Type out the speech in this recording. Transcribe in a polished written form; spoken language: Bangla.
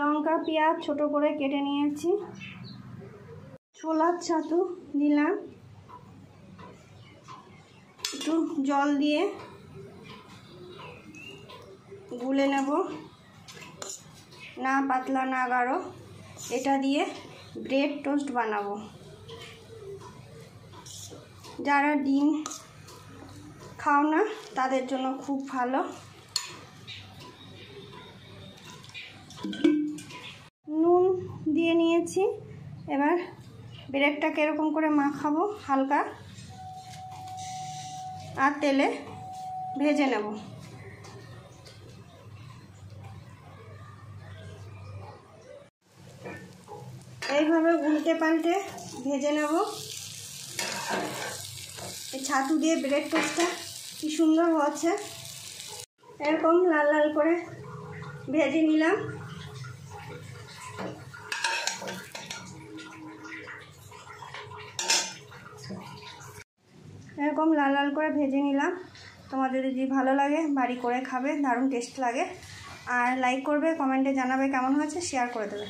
লঙ্কা পেঁয়াজ ছোট করে কেটে নিয়েছি। ছোলার ছাতু দিলাম, একটু জল দিয়ে গুলে নেব, না পাতলা না গাঢ়। এটা দিয়ে ব্রেড টোস্ট বানাবো। যারা ডিম খাও না তাদের জন্য খুব ভালো। নুন দিয়ে নিয়েছি। এবার ব্রেডটাকে এরকম করে মাখাবো হালকা, আর তেলে ভেজে নেব। এইভাবে উল্টে পাল্টে ভেজে নেব। এই ছাতু দিয়ে ব্রেড টোস্টটা কি সুন্দর হচ্ছে। এরকম লাল লাল করে ভেজে নিলাম। এরকম লাল লাল করে ভেজে নিলাম। তোমাদের যদি ভালো লাগে বাড়ি করে খাবে, দারুণ টেস্ট লাগে। আর লাইক করবে, কমেন্টে জানাবে কেমন হয়েছে, শেয়ার করে দেবে।